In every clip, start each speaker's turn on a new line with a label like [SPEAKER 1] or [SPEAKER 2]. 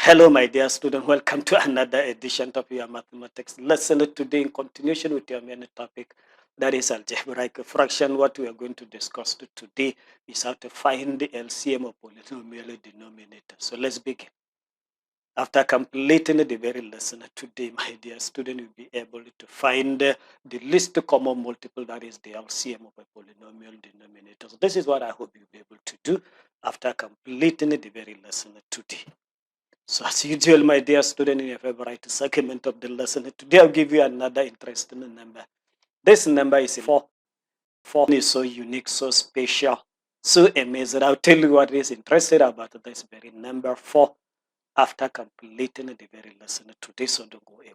[SPEAKER 1] Hello, my dear student. Welcome to another edition of your mathematics lesson. Today, in continuation with your main topic, that is algebraic fraction. What we are going to discuss today is how to find the LCM of polynomial denominators. So let's begin. After completing the very lesson today, my dear student, you'll be able to find the least common multiple, that is the LCM of a polynomial denominator. So this is what I hope you'll be able to do after completing the very lesson today. So as usual, my dear student, in your favorite segment of the lesson, today I'll give you another interesting number. This number is 4. 4 is so unique, so special, so amazing. I'll tell you what is interesting about this very number 4 after completing the very lesson today, so don't go away.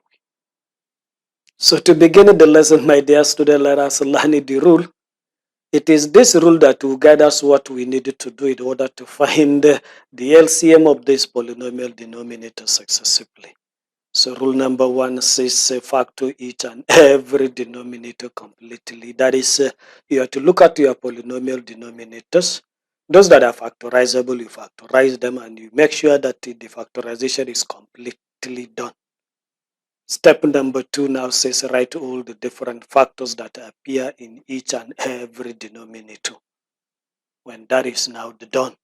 [SPEAKER 1] So to begin the lesson, my dear student, let us learn the rule. It is this rule that will guide us what we need to do in order to find the LCM of this polynomial denominator successively. So rule number 1 says factor each and every denominator completely. That is, you have to look at your polynomial denominators. Those that are factorizable, you factorize them and you make sure that the factorization is completely done. Step number 2 now says write all the different factors that appear in each and every denominator. When that is now done,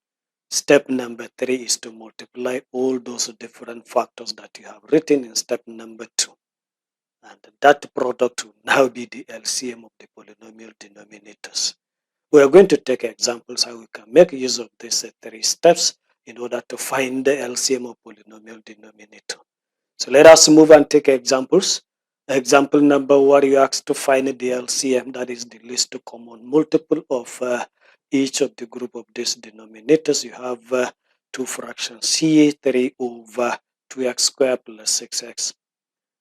[SPEAKER 1] step number 3 is to multiply all those different factors that you have written in step number 2. And that product will now be the LCM of the polynomial denominators. We are going to take examples how we can make use of these 3 steps in order to find the LCM of polynomial denominator. So let us move and take examples. Example number 1, you asked to find the LCM, that is the least common multiple of each of the group of these denominators. You have 2 fractions here, 3 over 2x squared plus 6x.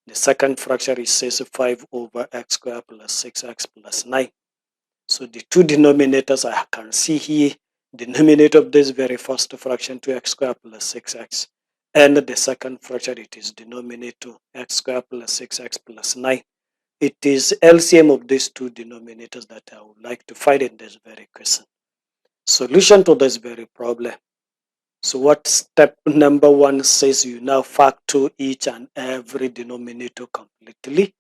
[SPEAKER 1] The second fraction is says 5 over x squared plus 6x plus 9. So the 2 denominators I can see here, denominator of this very first fraction 2x squared plus 6x. And the second fraction, it is denominator x squared plus 6x plus 9. It is LCM of these 2 denominators that I would like to find in this very question. Solution to this very problem. So what step number 1 says, you now factor each and every denominator completely.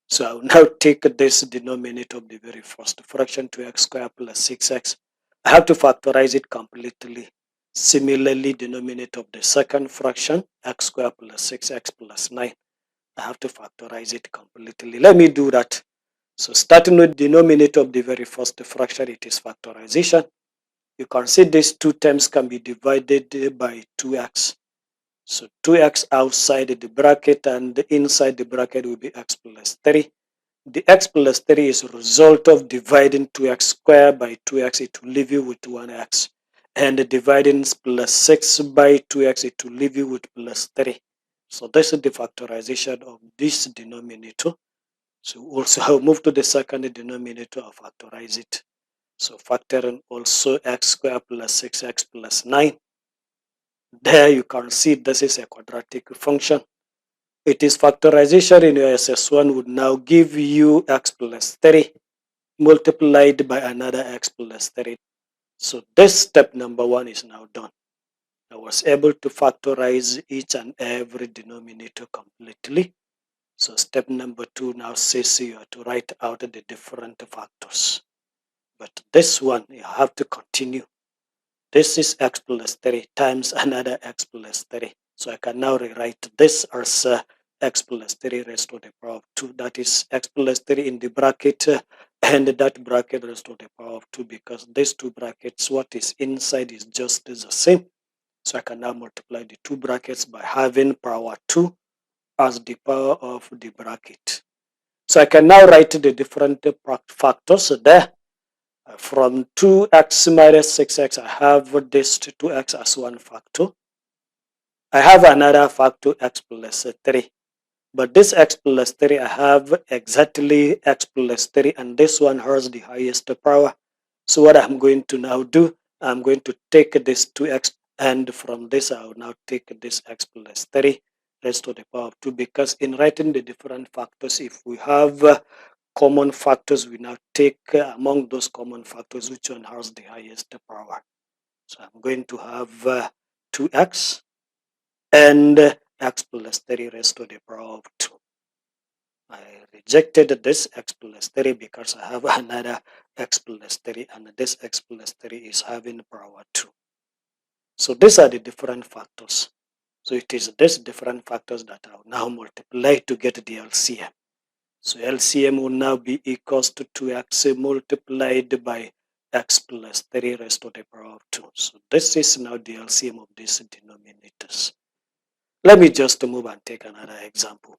[SPEAKER 1] So I will now take this denominator of the very first fraction 2x squared plus 6x. I have to factorize it completely. Similarly, denominator of the second fraction x squared plus 6x plus 9. I have to factorize it completely. Let me do that. So starting with denominator of the very first fraction, it is factorization. You can see these 2 terms can be divided by 2x. So 2x outside the bracket and inside the bracket will be x plus 3. The x plus 3 is a result of dividing 2x squared by 2x. It will leave you with 1x. And dividing plus 6 by 2x, it will leave you with plus 3. So this is the factorization of this denominator. So also I'll move to the second denominator, I'll factorize it. So factoring also x squared plus 6x plus 9. There you can see this is a quadratic function. It is factorization in your SS1 would now give you x plus 3 multiplied by another x plus 3. So this step number 1 is now done. I was able to factorize each and every denominator completely. So step number 2 now says you have to write out the different factors. But this one, you have to continue. This is x plus 3 times another x plus 3. So I can now rewrite this as x plus 3 raised to the power of 2. That is x plus 3 in the bracket and that bracket raised to the power of 2, because these 2 brackets, what is inside is just the same. So I can now multiply the 2 brackets by having power 2 as the power of the bracket. So I can now write the different factors there. From 2x minus 6x, I have this 2x as one factor. I have another factor x plus 3. But this x plus 3, I have exactly x plus 3, and this one has the highest power. So what I'm going to now do, I'm going to take this 2x, and from this I will now take this x plus 3 raised to the power of 2, because in writing the different factors, if we have common factors, we now take among those common factors which one has the highest power. So I'm going to have 2x and x plus 3 raised to the power of 2. I rejected this x plus 3 because I have another x plus 3, and this x plus 3 is having power 2. So these are the different factors. So it is these different factors that I'll now multiply to get the LCM. So LCM will now be equals to 2x multiplied by x plus 3 raised to the power of 2. So this is now the LCM of these denominators. Let me just move and take another example.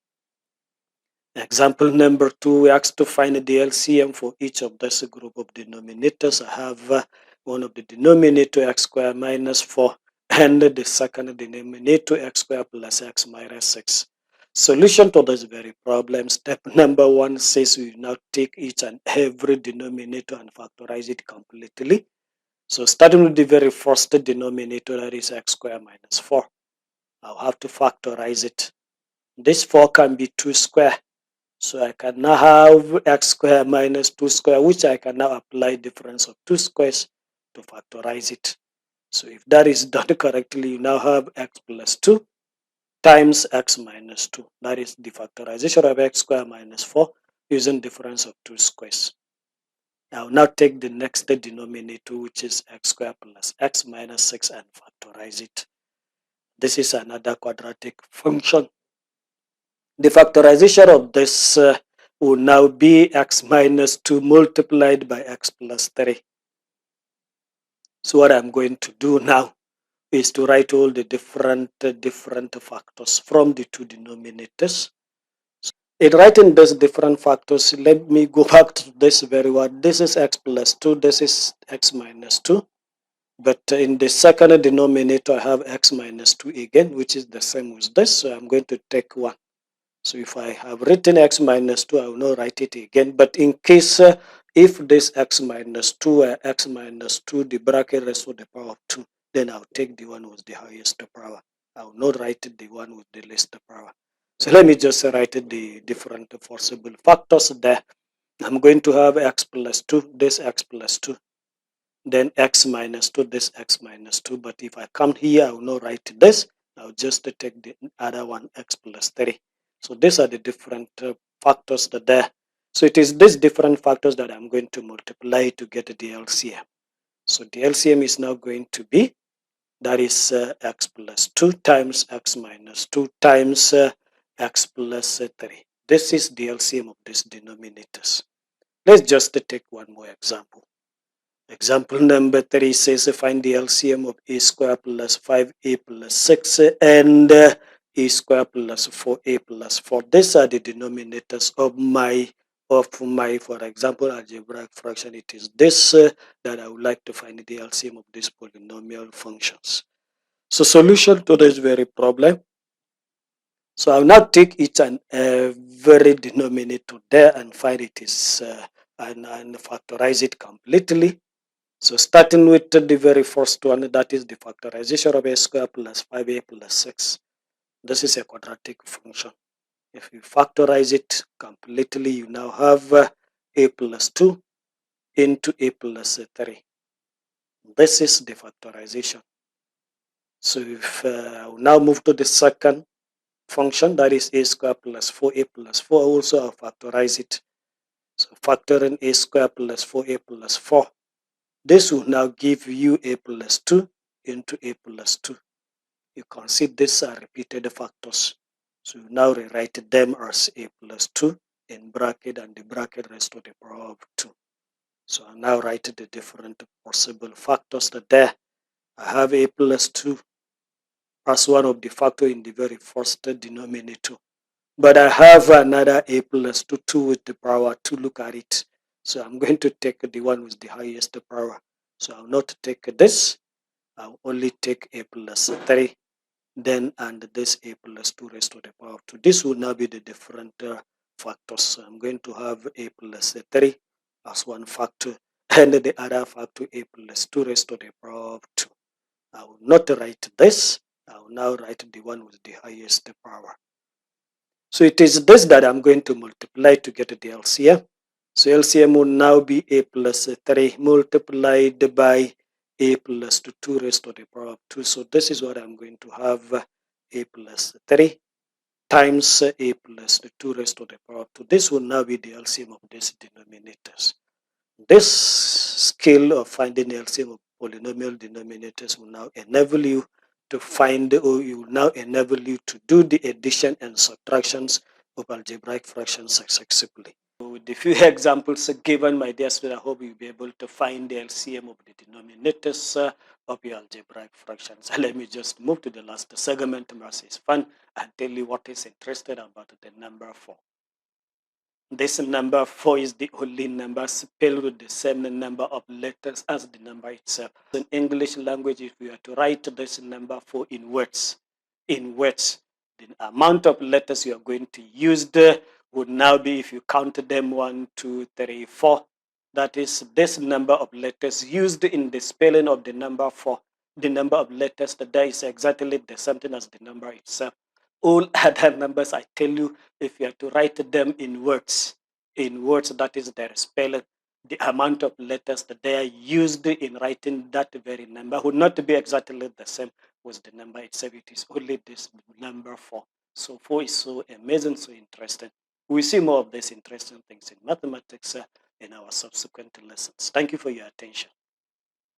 [SPEAKER 1] Example number 2, we asked to find the LCM for each of this group of denominators. I have one of the denominator x squared minus 4 and the second denominator x squared plus x minus 6. Solution to this very problem. Step number 1 says we now take each and every denominator and factorize it completely. So starting with the very first denominator, that is x squared minus 4. I'll have to factorize it. This 4 can be 2 square. So I can now have x squared minus 2 square, which I can now apply difference of 2 squares to factorize it. So if that is done correctly, you now have x plus 2 times x minus 2. That is the factorization of x squared minus 4 using difference of 2 squares. I'll now take the next denominator, which is x squared plus x minus 6, and factorize it. This is another quadratic function. The factorization of this will now be x minus 2 multiplied by x plus 3. So what I'm going to do now is to write all the different factors from the two denominators. So in writing these different factors, let me go back to this very word. This is x plus 2, this is x minus 2. But in the second denominator, I have x minus 2 again, which is the same with this. So I'm going to take 1. So if I have written x minus 2, I will not write it again. But in case if this x minus 2 x minus 2, the bracket raised to the power of 2, then I'll take the one with the highest power. I will not write the one with the least power. So let me just write the different possible factors there. I'm going to have x plus 2, this x plus 2. Then x minus 2, this x minus 2. But if I come here, I will not write this. I'll just take the other one, x plus 3. So these are the different factors that there. So it is these different factors that I'm going to multiply to get the LCM. So the LCM is now going to be, that is x plus 2 times x minus 2 times x plus 3. This is the LCM of these denominators. Let's just take one more example. Example number 3 says find the LCM of a squared plus 5a plus 6 and a squared plus 4a plus 4. These are the denominators of my, for example, algebraic fraction. It is this that I would like to find the LCM of these polynomial functions. So solution to this very problem. So I'll now take each and every denominator there and find it is and factorize it completely. So starting with the very first one, that is the factorization of a squared plus 5a plus 6. This is a quadratic function. If you factorize it completely, you now have a plus 2 into a plus 3. This is the factorization. So if I will now move to the second function, that is a squared plus 4a plus 4, also I'll factorize it. So factoring a squared plus 4a plus 4. This will now give you a plus 2 into a plus 2. You can see these are repeated factors. So you now rewrite them as a plus 2 in bracket and the bracket raised to the power of 2. So I now write the different possible factors that there. I have a plus 2 as one of the factor in the very first denominator. But I have another a plus 2 with the power 2. Look at it. So I'm going to take the one with the highest power. So I'll not take this. I'll only take a plus 3. Then and this a plus 2 raised to the power of 2. This will now be the different factors. So I'm going to have a plus 3 as one factor, and the other factor a plus 2 raised to the power of 2. I will not write this. I will now write the one with the highest power. So it is this that I'm going to multiply to get the LCM. So LCM will now be a plus 3 multiplied by a plus 2 raised to the power of 2. So this is what I'm going to have a plus 3 times a plus 2 raised to the power of 2. This will now be the LCM of these denominators. This skill of finding the LCM of polynomial denominators will now enable you to find, or it will now enable you to do the addition and subtractions of algebraic fractions successfully. With the few examples given, my dear student, I hope you'll be able to find the LCM of the denominators of your algebraic fractions. Let me just move to the last segment, maths is fun, and tell you what is interesting about the number 4. This number 4 is the only number spelled with the same number of letters as the number itself. In English language, if we are to write this number 4 in words, the amount of letters you are going to use there would now be, if you count them, 1, 2, 3, 4. That is this number of letters used in the spelling of the number 4. The number of letters there is exactly the same thing as the number itself. All other numbers, I tell you, if you are to write them in words, that is their spelling, the amount of letters that they are used in writing that very number would not be exactly the same with the number itself. It is only this number 4. So 4 is so amazing, so interesting. We see more of these interesting things in mathematics in our subsequent lessons. Thank you for your attention.